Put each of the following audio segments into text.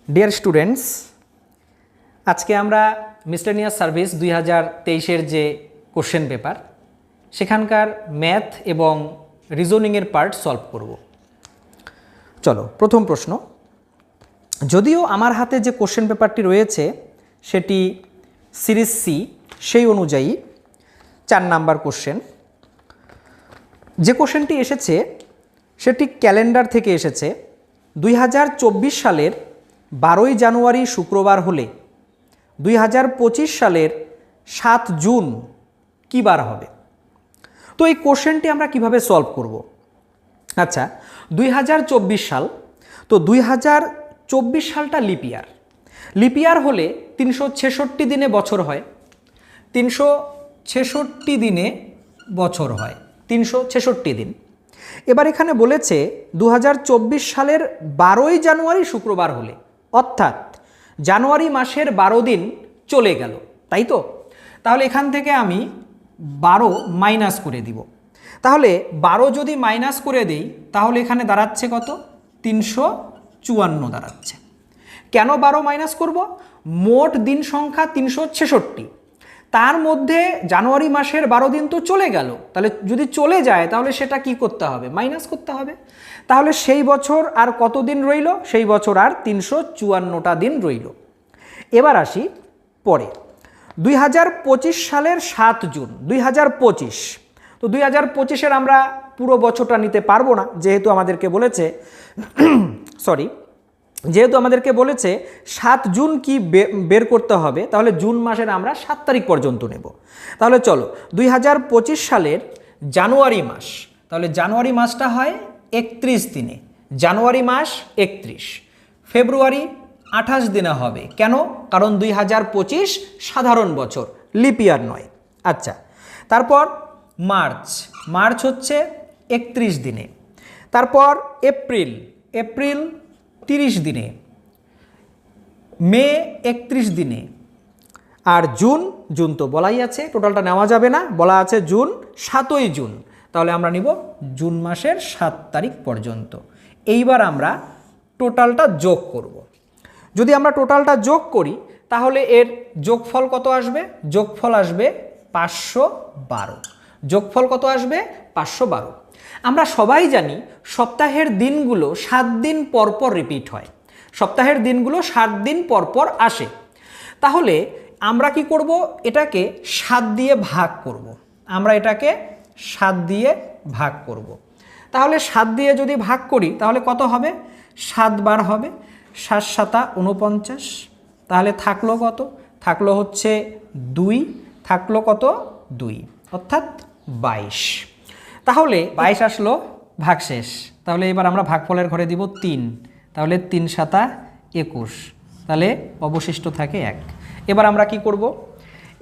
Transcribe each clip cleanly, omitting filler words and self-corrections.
Dear students, আজকে আমরা miscellaneous service 2023-এর যে কোশ্চেন পেপার সেখানকার ম্যাথ এবং রিজনিংয়ের পার্ট সলভ করব। চলো, প্রথম প্রশ্ন। যদিও আমার হাতে যে কোশ্চেন পেপারটি রয়েছে সেটি সিরিজ সি, সেই অনুযায়ী 4 নাম্বার কোশ্চেন। যে কোশ্চেনটি এসেছে সেটি ক্যালেন্ডার থেকে এসেছে। 2024 সালের 12ই জানুয়ারি শুক্রবার হলে 2025 সালের 7 জুন কী বার হবে? তো এই কোশ্চেনটি আমরা কিভাবে সলভ করব? আচ্ছা, 2024 সাল, তো 2024 সালটা লিপ ইয়ার। লিপ ইয়ার হলে 366 দিনে বছর হয়, 366 দিনে বছর হয়, 366 দিন। এবার এখানে বলেছে 2024 সালের 12ই জানুয়ারি শুক্রবার হলে, অর্থাৎ জানুয়ারি মাসের 12 দিন চলে গেল, তাই তো? তাহলে এখান থেকে আমি 12 মাইনাস করে দিব। তাহলে 12 যদি মাইনাস করে দেই তাহলে এখানে দাঁড়াচ্ছে কত? 354 দাঁড়াচ্ছে। কেন 12 মাইনাস করব? মোট দিন সংখ্যা 366, তার মধ্যে জানুয়ারি মাসের 12 দিন তো চলে গেল। তাহলে যদি চলে যায় তাহলে সেটা কি করতে হবে? মাইনাস করতে হবে। তাহলে সেই বছর আর কত দিন রইল? সেই বছর আর 354টা দিন রইল। এবার আসি পরে, 2025 সালের 7 জুন, 2025। তো 2025-এর আমরা পুরো বছরটা নিতে পারবো না, যেহেতু আমাদেরকে বলেছে যেহেতু আমাদেরকে বলেছে 7 জুন কি বের করতে হবে, তাহলে জুন মাসের আমরা 7 তারিখ পর্যন্ত নেব। তাহলে চলো, 2025 সালের জানুয়ারি মাস, তাহলে জানুয়ারি মাসটা হয় 31 দিনে, জানুয়ারি মাস 31। ফেব্রুয়ারি 28 দিনে হবে, কেন? কারণ 2025 সাধারণ বছর, লিপ ইয়ার নয়। আচ্ছা, তারপর মার্চ, মার্চ হচ্ছে 31 দিনে। তারপর এপ্রিল, এপ্রিল 30 দিনে, মে 31 দিনে, আর জুন, জুন তো বলাই আছে, টোটালটা নেওয়া যাবে না, বলা আছে জুন 7ই জুন। তাহলে আমরা নিব জুন মাসের 7 তারিখ পর্যন্ত। এইবার আমরা টোটালটা যোগ করব। যদি আমরা টোটালটা যোগ করি তাহলে এর যোগফল কত আসবে? যোগফল আসবে 512। যোগফল কত আসবে? 512। আমরা সবাই জানি সপ্তাহের দিনগুলো 7 দিন পর পর রিপিট হয়, সপ্তাহের দিনগুলো 7 দিন পর পর আসে। তাহলে আমরা কি করব? এটাকে 7 দিয়ে ভাগ করব। আমরা এটাকে 7 দিয়ে ভাগ করব। তাহলে 7 দিয়ে যদি ভাগ করি তাহলে কত হবে? 7 বার হবে, 7 7 49। তাহলে থাকলো কত? থাকলো হচ্ছে 2, থাকলো কত? 2, অর্থাৎ 22। তাহলে 22 আসলো, ভাগ শেষ। তাহলে এবার আমরা ভাগফলের ঘরে দিব 3, তাহলে 3 7 21, তাহলে অবশিষ্ট থাকে 1। এবার আমরা কি করব?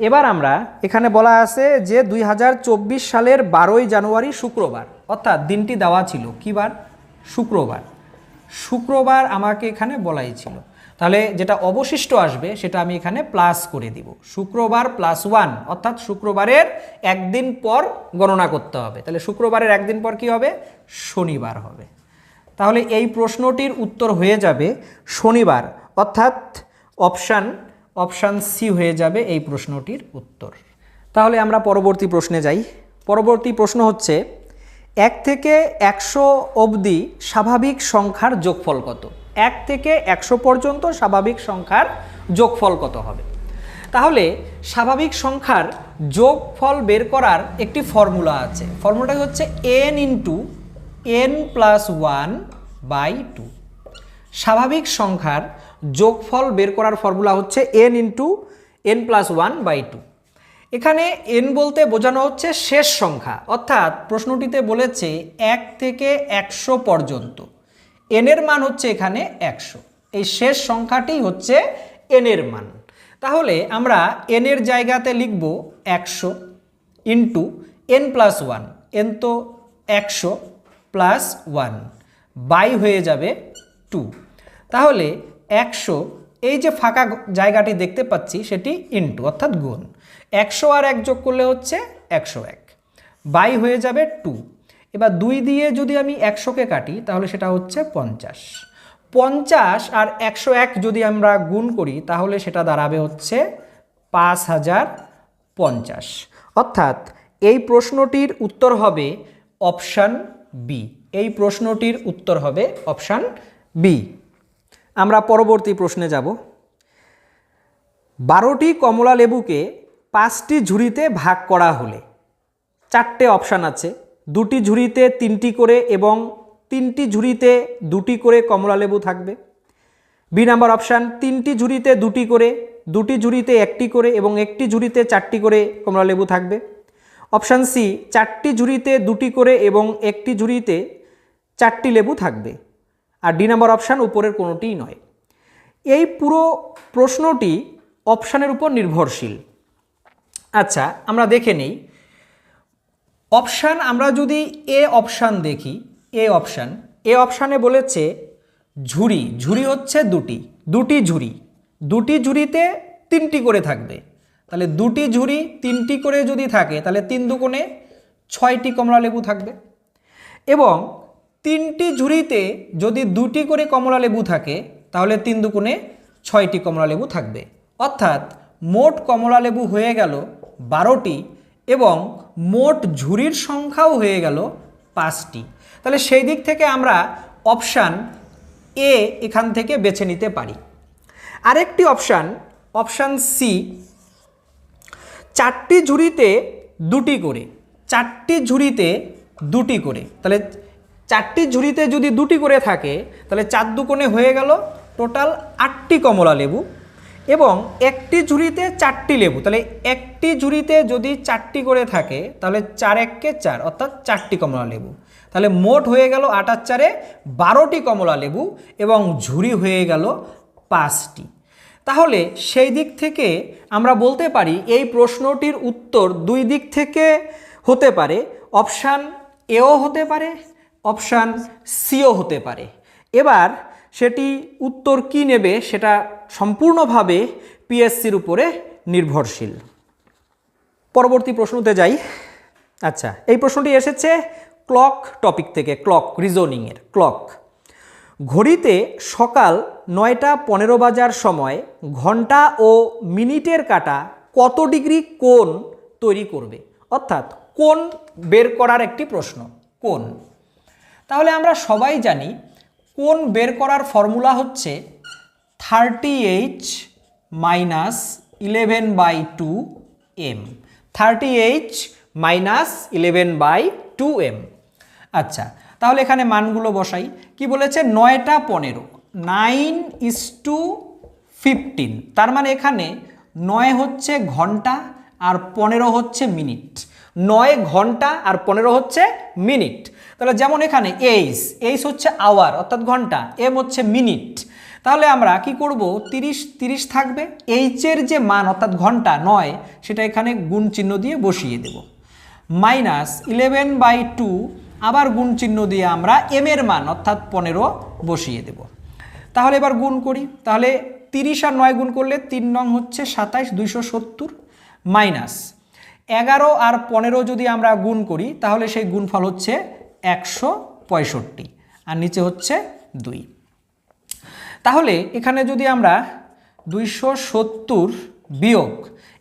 এবার আমরা এখানে বলা আছে যে 2024 সালের 12ই জানুয়ারি শুক্রবার, অর্থাৎ দিনটি দেওয়া ছিল কি বার? শুক্রবার। শুক্রবার আমাকে এখানে বলাই ছিল, তাহলে যেটা অবশিষ্ট আসবে সেটা আমি এখানে প্লাস করে দিব। শুক্রবার +1, অর্থাৎ শুক্রবারের একদিন পর গণনা করতে হবে। তাহলে শুক্রবারের একদিন পর কি হবে? শনিবার হবে। তাহলে এই প্রশ্নটির উত্তর হয়ে যাবে শনিবার, অর্থাৎ অপশান সি হয়ে যাবে এই প্রশ্নটির উত্তর। তাহলে আমরা পরবর্তী প্রশ্নে যাই। পরবর্তী প্রশ্ন হচ্ছে 1 থেকে 100 অবধি স্বাভাবিক সংখ্যার যোগফল কত? 1 থেকে 100 পর্যন্ত স্বাভাবিক সংখ্যার যোগফল কত হবে? তাহলে স্বাভাবিক সংখ্যার যোগফল বের করার একটি ফর্মুলা আছে। ফর্মুলাটা হচ্ছে n × n+1/2। স্বাভাবিক সংখ্যার যোগফল বের করার ফর্মুলা হচ্ছে n × n+1/2। এখানে n বলতে বোঝানো হচ্ছে শেষ সংখ্যা, অর্থাৎ প্রশ্নটিতে বলেছে 1 থেকে 100 পর্যন্ত। n এর মান হচ্ছে এখানে 100, এই শেষ সংখ্যাটি হচ্ছে n এর মান। তাহলে আমরা n এর জায়গাতে লিখব 100 × n+1, n তো 100 +1 বাই হয়ে যাবে 2। তাহলে 100, এই যে ফাঁকা জায়গাটি দেখতে পাচ্ছি সেটি ইন্টু, অর্থাৎ গুণ। 100 আর 1 যোগ করলে হচ্ছে 101, বাই হয়ে যাবে 2। এবার 2 দিয়ে যদি আমি 100কে কাটি তাহলে সেটা হচ্ছে 50। 50 আর 101 যদি আমরা গুণ করি তাহলে সেটা দাঁড়াবে হচ্ছে 5050। অর্থাৎ এই প্রশ্নটির উত্তর হবে অপশান বি। এই প্রশ্নটির উত্তর হবে অপশান বি। আমরা পরবর্তী প্রশ্নে যাব। 12টি কমলা লেবুকে 5টি ঝুড়িতে ভাগ করা হলে 4টে অপশান আছে। 2টি ঝুড়িতে 3টি করে এবং 3টি ঝুড়িতে 2টি করে কমলা লেবু থাকবে। বি নাম্বার অপশান 3টি ঝুড়িতে 2টি করে, 2টি ঝুড়িতে 1টি করে এবং 1টি ঝুড়িতে 4টি করে কমলা লেবু থাকবে। অপশান সি 4টি ঝুড়িতে 2টি করে এবং 1টি ঝুড়িতে 4টি লেবু থাকবে। আর ডি নাম্বার অপশান উপরের কোনোটিই নয়। এই পুরো প্রশ্নটি অপশানের উপর নির্ভরশীল। আচ্ছা, আমরা দেখে নেই অপশান। আমরা যদি এ অপশান দেখি, এ অপশানে বলেছে ঝুড়ি হচ্ছে 2টি ঝুড়ি, 2টি ঝুড়িতে 3টি করে থাকবে। তাহলে 2টি ঝুড়ি 3টি করে যদি থাকে তাহলে 3 দুগুণে 6টি কমলা লেবু থাকবে। এবং 3টি ঝুড়িতে যদি 2টি করে কমলা লেবু থাকে তাহলে 3 দুগুণে 6টি কমলা লেবু থাকবে। অর্থাৎ মোট কমলা লেবু হয়ে গেল 12টি এবং মোট ঝুড়ির সংখ্যাও হয়ে গেল 5টি। তাহলে সেই দিক থেকে আমরা অপশান এ এখান থেকে বেছে নিতে পারি। আরেকটি অপশান সি 4টি ঝুড়িতে 2টি করে, 4টি ঝুড়িতে 2টি করে। তাহলে 4টি ঝুড়িতে যদি 2টি করে থাকে তাহলে 4 দুগুণে হয়ে গেল টোটাল 8টি কমলা লেবু এবং একটি ঝুড়িতে 4টি লেবু। তাহলে একটি ঝুড়িতে যদি 4টি করে থাকে তাহলে 4 একে 4 অর্থাৎ 4টি কমলা লেবু। তাহলে মোট হয়ে গেল 8 আর 4 12টি কমলা লেবু এবং ঝুড়ি হয়ে গেল 5টি। তাহলে সেই দিক থেকে আমরা বলতে পারি এই প্রশ্নটির উত্তর 2 দিক থেকে হতে পারে। অপশান এও হতে পারে, অপশান সিও হতে পারে। এবার সেটি উত্তর কি নেবে সেটা সম্পূর্ণভাবে পিএসসির উপরে নির্ভরশীল। পরবর্তী প্রশ্নতে যাই। আচ্ছা, এই প্রশ্নটি এসেছে ক্লক টপিক থেকে, ক্লক রিজনিংয়ের ক্লক। ঘড়িতে সকাল 9টা 15 বাজার সময় ঘন্টা ও মিনিটের কাঁটা কত ডিগ্রি কোণ তৈরি করবে? অর্থাৎ কোণ বের করার একটি প্রশ্ন, কোণ। তাহলে আমরা সবাই জানি কোণ বের করার ফর্মুলা হচ্ছে 30h minus 11/2m, 30h minus 11/2m। আচ্ছা, তাহলে এখানে মানগুলো বসাই। কি বলেছে? 9টা 15, 9:15। তার মানে এখানে 9 হচ্ছে ঘন্টা আর 15 হচ্ছে মিনিট। 9 ঘন্টা আর 15 হচ্ছে মিনিট। তাহলে যেমন এখানে এইচ হচ্ছে আওয়ার অর্থাৎ ঘন্টা, এম হচ্ছে মিনিট। তাহলে আমরা কি করব? 30 থাকবে। এইচের যে মান অর্থাৎ ঘন্টা 9 সেটা এখানে গুণ চিহ্ন দিয়ে বসিয়ে দেব। মাইনাস 11/2 আবার গুণ চিহ্ন দিয়ে আমরা এম এর মান অর্থাৎ 15 বসিয়ে দেব। তাহলে এবার গুণ করি। তাহলে 30 আর 9 গুণ করলে 3 নং হচ্ছে 27, 270 মাইনাস 11 আর 15 যদি আমরা গুণ করি তাহলে সেই গুণফল হচ্ছে 165 আর নিচে হচ্ছে 2। তাহলে এখানে যদি আমরা 270 বিয়োগ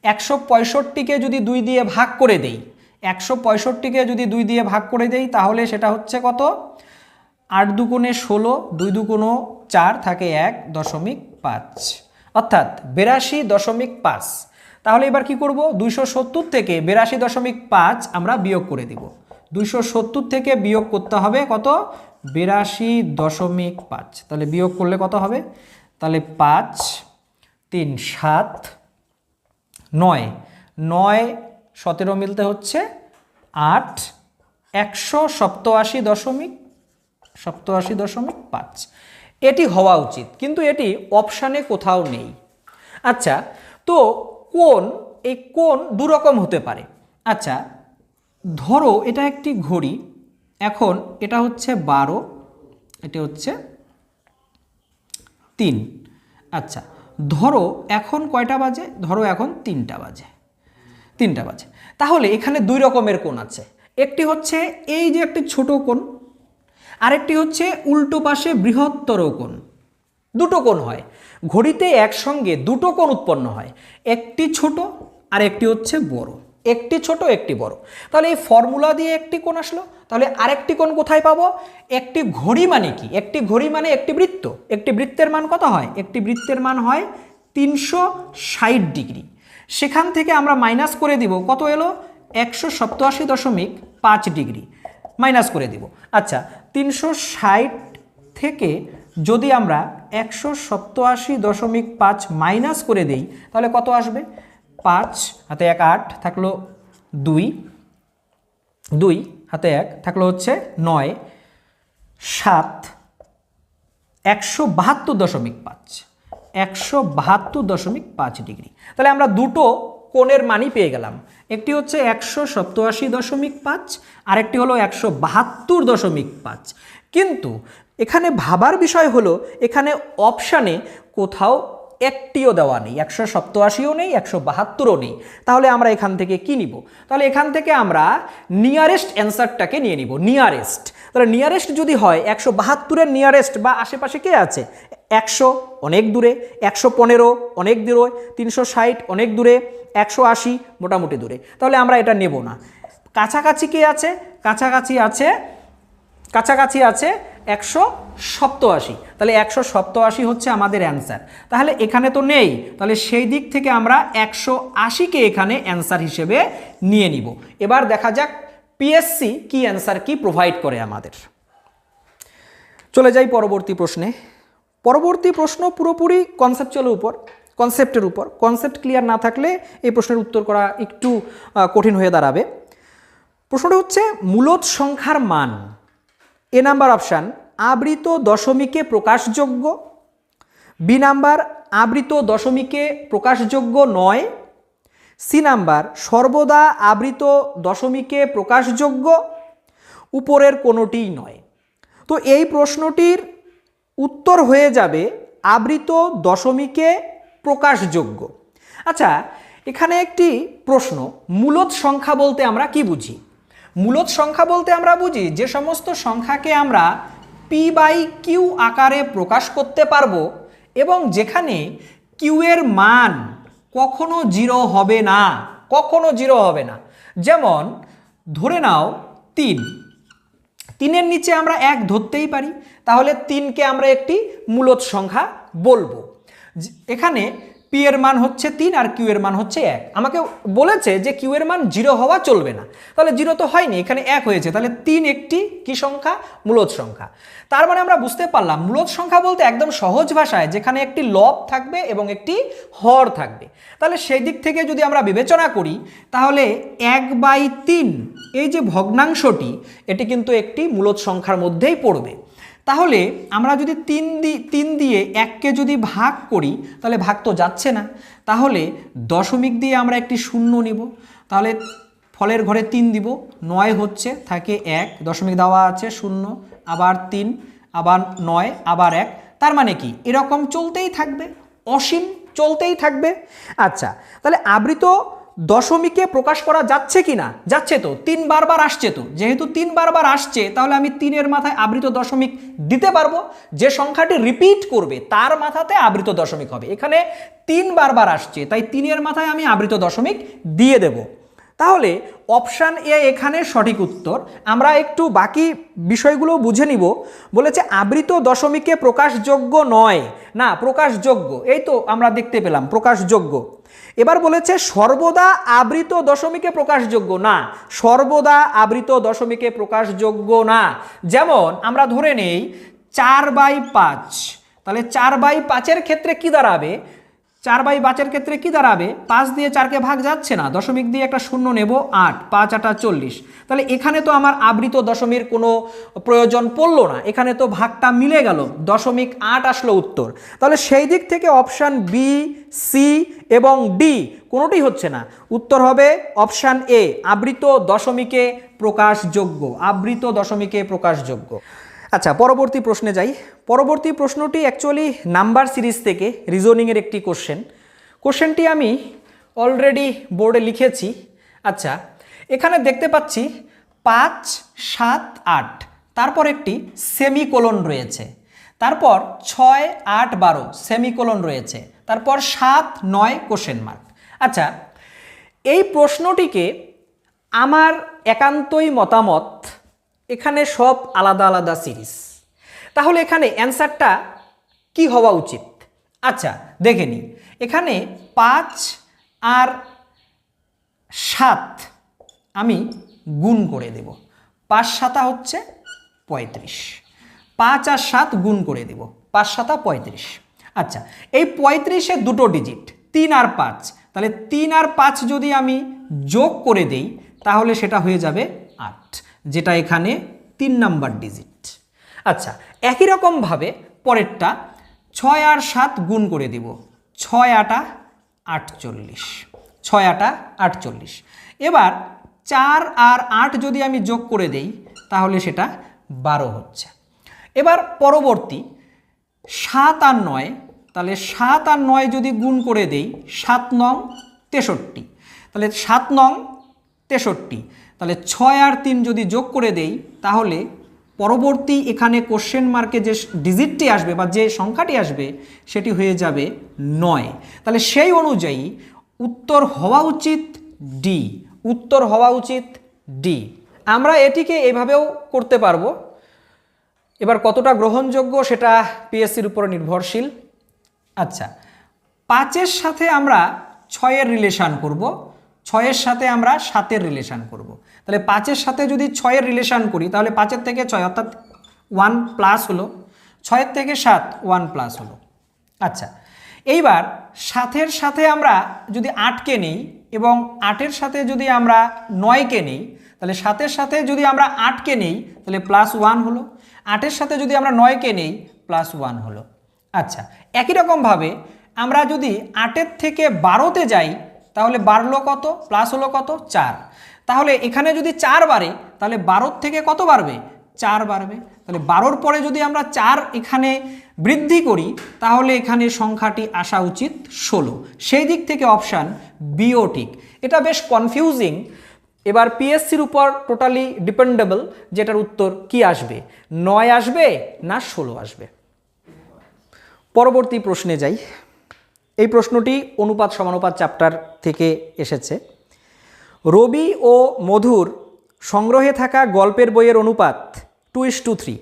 165কে যদি 2 দিয়ে ভাগ করে দেই, 165কে যদি 2 দিয়ে ভাগ করে দেই তাহলে সেটা হচ্ছে কত? 8 দুগুণে 16, 2 দুগুণ 4 থাকে 1.5 অর্থাৎ 82.5। তাহলে এবার কি করব? 270 থেকে 82.5 আমরা বিয়োগ করে দিব। 270 থেকে বিয়োগ করতে হবে কত? 82.5। তাহলে বিয়োগ করলে কত হবে? তাহলে 5 3 7 9 9 17 মিলতে হচ্ছে 8, 187.5। এটি হওয়া উচিত, কিন্তু এটি অপশানে কোথাও নেই। আচ্ছা, তো কোণ, এই কোণ দুরকম হতে পারে। আচ্ছা, ধরো এটা একটি ঘড়ি, এখন এটা হচ্ছে 12, এটা হচ্ছে 3। আচ্ছা, ধরো এখন কয়টা বাজে? ধরো এখন 3টা বাজে। তাহলে এখানে 2 রকমের কোণ আছে। একটি হচ্ছে এই যে একটি ছোট কোণ, আরেকটি হচ্ছে উল্টো পাশে বৃহত্তর কোণ। দুটো কোণ হয়, ঘড়িতে একসঙ্গে দুটো কোণ উৎপন্ন হয়, একটি ছোট আর একটি হচ্ছে বড়, একটি ছোট একটি বড়। তাহলে এই ফর্মুলা দিয়ে একটি কোণ আসলো, তাহলে আরেকটি কোণ কোথায় পাবো? একটি ঘড়ি মানে কি? একটি ঘড়ি মানে একটি বৃত্ত। একটি বৃত্তের মান কত হয়? একটি বৃত্তের মান হয় 360 ডিগ্রি। সেখান থেকে আমরা মাইনাস করে দিব, কত এলো? 187.5 ডিগ্রি মাইনাস করে দিব। আচ্ছা, 360 থেকে যদি আমরা 187.5 মাইনাস করে দেই তাহলে কত আসবে? 5 হাতে 1 8 থাকলো 2, 2 হাতে 1 থাকলো হচ্ছে 9, 7 172.5, 172.5 ডিগ্রি। তাহলে আমরা দুটো কোণের মানই পেয়ে গেলাম, একটি হচ্ছে 187.5 আর একটি হলো 172.5। কিন্তু এখানে ভাবার বিষয় হলো এখানে অপশানে কোথাও একটিও দেওয়া নেই, 187ও নেই, 172ও নেই। তাহলে আমরা এখান থেকে কি নিব? তাহলে এখান থেকে আমরা নিয়ারেস্ট অ্যান্সারটাকে নিয়ে নিব, নিয়ারেস্ট। তাহলে নিয়ারেস্ট যদি হয় 172-এর নিয়ারেস্ট বা আশেপাশে কে আছে? 100 অনেক দূরে, 115 অনেক দূরে, 360 অনেক দূরে, 180 মোটামুটি দূরে। তাহলে আমরা এটা নেব না। কাছাকাছি কে আছে? কাছাকাছি আছে 187। তাহলে 187 হচ্ছে আমাদের অ্যান্সার। তাহলে এখানে তো নেই, তাহলে সেই দিক থেকে আমরা 180কে এখানে অ্যান্সার হিসেবে নিয়ে নিব। এবার দেখা যাক পিএসসি কি অ্যান্সার কি প্রোভাইড করে আমাদের। চলে যাই পরবর্তী প্রশ্নে। পরবর্তী প্রশ্ন পুরোপুরি কনসেপ্টের উপর। কনসেপ্ট ক্লিয়ার না থাকলে এই প্রশ্নের উত্তর করা একটু কঠিন হয়ে দাঁড়াবে। প্রশ্নটা হচ্ছে মূলদ সংখ্যার মান। এ নাম্বার অপশান আবৃত দশমিকে প্রকাশযোগ্য, বি নাম্বার আবৃত দশমিকে প্রকাশযোগ্য নয়, সি নাম্বার সর্বদা আবৃত দশমিকে প্রকাশযোগ্য, উপরের কোনোটিই নয়। তো এই প্রশ্নটির উত্তর হয়ে যাবে আবৃত দশমিকে প্রকাশযোগ্য। আচ্ছা, এখানে একটি প্রশ্ন, মূলদ সংখ্যা বলতে আমরা কি বুঝি? মূলদ সংখ্যা বলতে আমরা বুঝি যে সমস্ত সংখ্যাকে আমরা p/q আকারে প্রকাশ করতে পারবো এবং যেখানে q এর মান কখনো 0 হবে না, কখনো 0 হবে না। যেমন ধরে নাও 3, 3-এর নিচে আমরা 1 ধরতেই পারি, তাহলে 3কে আমরা একটি মূলদ সংখ্যা বলবো। এখানে p এর মান হচ্ছে 3 আর q এর মান হচ্ছে 1। আমাকে বলেছে যে q এর মান 0 হওয়া চলবে না, তাহলে 0 তো হয়নি, এখানে 1 হয়েছে, তাহলে 3 একটি কি সংখ্যা? মূলদ সংখ্যা। তার মানে আমরা বুঝতে পারলাম মূলদ সংখ্যা বলতে একদম সহজ ভাষায় যেখানে একটি লব থাকবে এবং একটি হর থাকবে। তাহলে সেই দিক থেকে যদি আমরা বিবেচনা করি তাহলে 1/3 এই যে ভগ্নাংশটি, এটি কিন্তু একটি মূলদ সংখ্যার মধ্যেই পড়বে। তাহলে আমরা যদি 3 দিয়ে 1কে যদি ভাগ করি তাহলে ভাগ তো যাচ্ছে না, তাহলে দশমিক দিয়ে আমরা একটি শূন্য নিব, তাহলে ফলের ঘরে 3 দিব, 9 হচ্ছে, থাকে 1, দশমিক দেওয়া আছে 0, আবার 3, আবার 9, আবার 1। তার মানে কি এরকম চলতেই থাকবে, অসীম চলতেই থাকবে। আচ্ছা, তাহলে আবৃত দশমিকে প্রকাশ করা যাচ্ছে কি না? যাচ্ছে তো, 3 বারবার আসছে তো, যেহেতু 3 বারবার আসছে তাহলে আমি 3-এর মাথায় আবৃত দশমিক দিতে পারবো। যে সংখ্যাটি রিপিট করবে তার মাথাতে আবৃত দশমিক হবে। এখানে 3 বারবার আসছে তাই 3-এর মাথায় আমি আবৃত দশমিক দিয়ে দেব। তাহলে অপশান এ এখানে সঠিক উত্তর। আমরা একটু বাকি বিষয়গুলো বুঝে নিব। বলেছে আবৃত দশমিকে প্রকাশযোগ্য নয়, না প্রকাশযোগ্য, এই তো আমরা দেখতে পেলাম প্রকাশযোগ্য। এবার বলেছে সর্বদা আবৃত দশমিকে প্রকাশযোগ্য না, সর্বদা আবৃত দশমিকে প্রকাশযোগ্য না। যেমন আমরা ধরে নেই 4/5, তাহলে 4/5-এর ক্ষেত্রে কি দাঁড়াবে? 4/5-এর ক্ষেত্রে কি দাঁড়াবে? 5 দিয়ে 4কে ভাগ যাচ্ছে না, দশমিক দিয়ে একটা শূন্য নেব, 8, 5 8 40। তাহলে এখানে তো আমার আবৃত দশমির কোনো প্রয়োজন পড়লো না, এখানে তো ভাগটা মিলে গেল, 0.8 আসলো উত্তর। তাহলে সেই দিক থেকে অপশান বি, সি এবং ডি কোনোটি হচ্ছে না, উত্তর হবে অপশান এ, আবৃত দশমিকে প্রকাশযোগ্য, আবৃত দশমিকে প্রকাশযোগ্য। আচ্ছা, পরবর্তী প্রশ্নে যাই। পরবর্তী প্রশ্নটি অ্যাকচুয়ালি নাম্বার সিরিজ থেকে রিজনিংয়ের একটি কোশ্চেনটি আমি অলরেডি বোর্ডে লিখেছি। আচ্ছা, এখানে দেখতে পাচ্ছি 5 7 8, তারপর একটি সেমিকোলন রয়েছে। তারপর 6, 8, 12 সেমিকোলন রয়েছে, তারপর 7, 9 কোশ্চেন মার্ক। আচ্ছা, এই প্রশ্নটিকে আমার একান্তই মতামত, এখানে সব আলাদা আলাদা সিরিজ, তাহলে এখানে অ্যান্সারটা কি হওয়া উচিত? আচ্ছা দেখে নিই, এখানে 5 আর 7 আমি গুণ করে দেব, 5 7 হচ্ছে 35, 5 আর 7 গুণ করে দেব, 5 7 35। আচ্ছা, এই 35-এ দুটো ডিজিট 3 আর 5, তাহলে 3 আর 5 যদি আমি যোগ করে দেই তাহলে সেটা হয়ে যাবে 8, যেটা এখানে 3 নাম্বার ডিজিট। আচ্ছা, একই রকমভাবে পরেরটা 6 আর 7 গুণ করে দেব, 6 8 48, 6 8 48। এবার 4 আর 8 যদি আমি যোগ করে দেই তাহলে সেটা 12 হচ্ছে। এবার পরবর্তী 7 আর 9, তাহলে 7 আর 9 যদি গুণ করে দেই 7 9 63, তাহলে 7 9 63, তাহলে 6 আর 3 যদি যোগ করে দেই তাহলে পরবর্তী এখানে কোশ্চেন মার্কে যে ডিজিটটি আসবে বা যে সংখ্যাটি আসবে সেটি হয়ে যাবে 9। তাহলে সেই অনুযায়ী উত্তর হওয়া উচিত ডি, উত্তর হওয়া উচিত ডি। আমরা এটিকে এভাবেও করতে পারবো, এবার কতটা গ্রহণযোগ্য সেটা পিএসসির উপর নির্ভরশীল। আচ্ছা, 5-এর সাথে আমরা 6-এর রিলেশান করব, 6-এর সাথে আমরা 7-এর রিলেশান করব। তাহলে 5-এর সাথে যদি 6-এর রিলেশান করি তাহলে 5-এর থেকে 6 অর্থাৎ 1 প্লাস হলো, 6-এর থেকে 7 1 প্লাস হলো। আচ্ছা, এইবার 7-এর সাথে আমরা যদি 8কে নিই এবং 8-এর সাথে যদি আমরা 9কে নিই, তাহলে 7-এর সাথে যদি আমরা 8কে নিই তাহলে প্লাস 1 হলো, 8-এর সাথে যদি আমরা 9কে নিই প্লাস 1 হলো। আচ্ছা, একই রকমভাবে আমরা যদি 8-এর থেকে 12তে যাই তাহলে বাড়লো কত, প্লাস হলো কত 4, তাহলে এখানে যদি 4 বাড়ে তাহলে 12 থেকে কত বাড়বে, 4 বাড়বে। তাহলে 12-র পরে যদি আমরা 4 এখানে বৃদ্ধি করি তাহলে এখানে সংখ্যাটি আসা উচিত 16। সেই দিক থেকে অপশান বিও ঠিক। এটা বেশ কনফিউজিং, এবার পিএসসির উপর টোটালি ডিপেন্ডেবল যেটার উত্তর কি আসবে, 9 আসবে না 16 আসবে। পরবর্তী প্রশ্নে যাই। এই প্রশ্নটি অনুপাত সমানুপাত চ্যাপ্টার থেকে এসেছে। রবি ও মধুর সংগ্রহে থাকা গল্পের বইয়ের অনুপাত 2:3।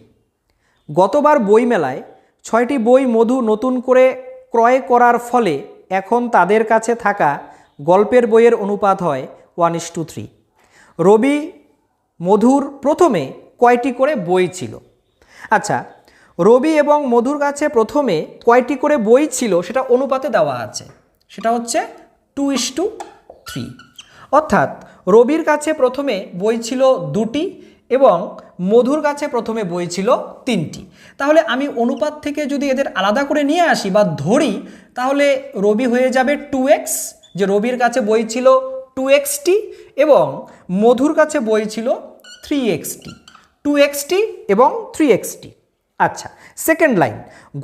গতবার বইমেলায় 6টি বই মধু নতুন করে ক্রয় করার ফলে এখন তাদের কাছে থাকা গল্পের বইয়ের অনুপাত হয় 1:3। রবি মধুর প্রথমে কয়টি করে বই ছিল? আচ্ছা, রবি এবং মধুর কাছে প্রথমে কয়টি করে বই ছিল সেটা অনুপাতে দেওয়া আছে, সেটা হচ্ছে 2:3। অর্থাৎ রবির কাছে প্রথমে বই ছিল 2টি এবং মধুর কাছে প্রথমে বই ছিল 3টি। তাহলে আমি অনুপাত থেকে যদি এদের আলাদা করে নিয়ে আসি বা ধরি তাহলে রবি হয়ে যাবে 2x, যে রবির কাছে বই ছিল 2xটি এবং মধুর কাছে বই ছিল 3xটি, 2xটি এবং 3xটি। আচ্ছা, সেকেন্ড লাইন,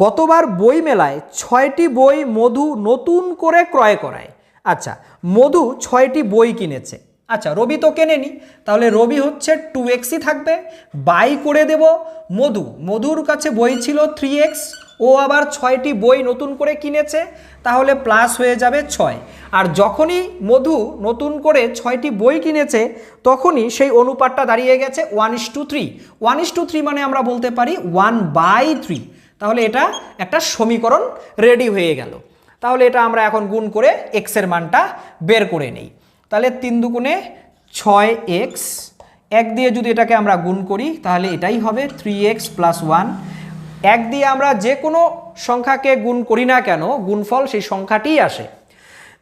গতবার বই মেলায় 6টি বই মধু নতুন করে ক্রয় করায়। আচ্ছা, মধু 6টি বই কিনেছে, আচ্ছা রবি তো কেনেনি, তাহলে রবি হচ্ছে 2xই থাকবে, বাই করে দেব মধুর কাছে বই ছিল 3x, ও আবার 6টি বই নতুন করে কিনেছে, তাহলে প্লাস হয়ে যাবে 6। আর যখনই মধু নতুন করে 6টি বই কিনেছে তখনই সেই অনুপাতটা দাঁড়িয়ে গেছে 1:3। 1:3 মানে আমরা বলতে পারি 1/3। তাহলে এটা একটা সমীকরণ রেডি হয়ে গেল। তাহলে এটা আমরা এখন গুণ করে x এর মানটা বের করে নেই। তাহলে 3 দুগুণে 6x, 1 দিয়ে যদি এটাকে আমরা গুণ করি তাহলে এটাই হবে 3x + 1। 1 দিয়ে আমরা যে কোনো সংখ্যাকে গুণ করি না কেন গুণফল সেই সংখ্যাটিই আসে।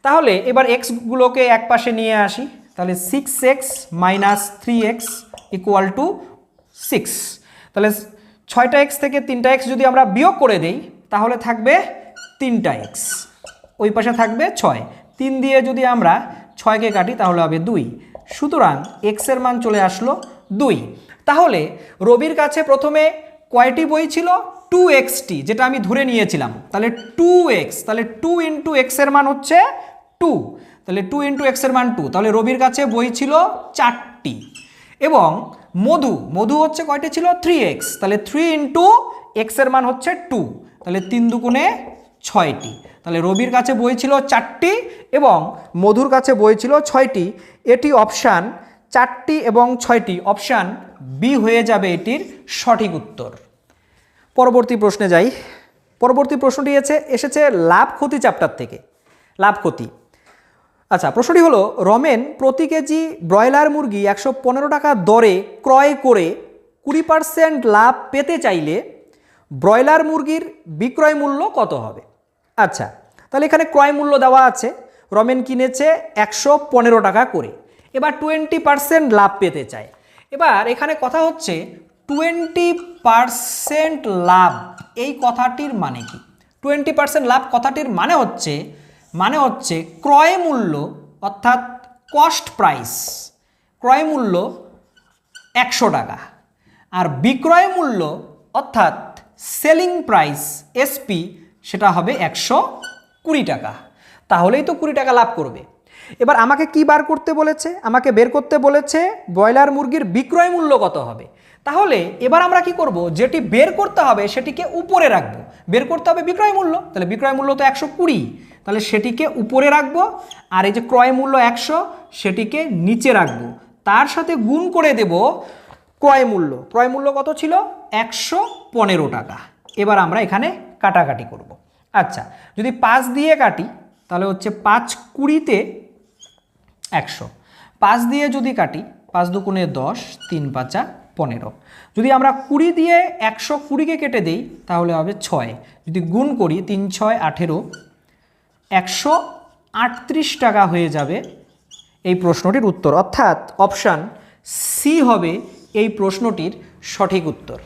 তাহলে এবার x গুলোকে এক পাশে নিয়ে আসি, তাহলে 6x - 3x = 6। তাহলে 6টা x থেকে 3টা x যদি আমরা বিয়োগ করে দেই তাহলে থাকবে 3টা x, ওই পাশে থাকবে 6। 3 দিয়ে যদি আমরা 6কে কাটি তাহলে হবে 2, সুতরাং x এর মান চলে আসলো 2। তাহলে রবির কাছে প্রথমে কয়টি বই ছিল? 2xটি, যেটা আমি ধরে নিয়েছিলাম, তাহলে 2x, তাহলে 2 × x এর মান হচ্ছে 2, তাহলে 2 × x এর মান 2, তাহলে রবির কাছে বই ছিল 4টি। এবং মধু হচ্ছে কয়টি ছিল? 3x, তাহলে 3 × এক্সের মান হচ্ছে 2, তাহলে 3 দুগুণে 6টি। তাহলে রবির কাছে বই ছিল 4টি এবং মধুর কাছে বই ছিল 6টি। এটি অপশান 4টি এবং 6টি, অপশান বি হয়ে যাবে এটির সঠিক উত্তর। পরবর্তী প্রশ্নে যাই। পরবর্তী প্রশ্নটি এসেছে লাভ ক্ষতি চ্যাপ্টার থেকে। লাভ ক্ষতি, আচ্ছা, প্রশ্নটি হলো রমেন প্রতি কেজি ব্রয়লার মুরগি 115 টাকা দরে ক্রয় করে 20% লাভ পেতে চাইলে ব্রয়লার মুরগির বিক্রয় মূল্য কত হবে? আচ্ছা, তাহলে এখানে ক্রয় মূল্য দেওয়া আছে, রমেন কিনেছে 115 টাকা করে, এবার 20% লাভ পেতে চায়। এবার এখানে কথা হচ্ছে 20% লাভ, এই কথাটির মানে কি? 20% লাভ কথাটির মানে হচ্ছে ক্রয় মূল্য অর্থাৎ কস্ট প্রাইস, ক্রয় মূল্য 100 টাকা, আর বিক্রয় মূল্য অর্থাৎ সেলিং প্রাইস এসপি সেটা হবে 120 টাকা। তাহলেই তো 20 টাকা লাভ করবে। এবার আমাকে কি বার করতে বলেছে? আমাকে বের করতে বলেছে ব্রয়লার মুরগির বিক্রয় মূল্য কত হবে। তাহলে এবার আমরা কি করব, যেটি বের করতে হবে সেটিকে উপরে রাখবো। বের করতে হবে বিক্রয় মূল্য, তাহলে বিক্রয় মূল্য তো 120, তাহলে সেটিকে উপরে রাখবো, আর এই যে ক্রয় মূল্য 100 সেটিকে নিচে রাখবো, তার সাথে গুণ করে দেব ক্রয় মূল্য। ক্রয় মূল্য কত ছিল? 115 টাকা। এবার আমরা এখানে কাটাকাটি করব। আচ্ছা, যদি 5 দিয়ে কাটি তাহলে হচ্ছে 5 20-তে 100, 5 দিয়ে যদি কাটি 5 দুগুণে 10, 3 5 15। যদি আমরা 20 দিয়ে 120-কে কেটে দেই তাহলে হবে 6, যদি গুণ করি 3 6 18, 138 টাকা হয়ে যাবে এই প্রশ্নটির উত্তর, অর্থাৎ অপশান সি হবে এই প্রশ্নটির সঠিক উত্তর।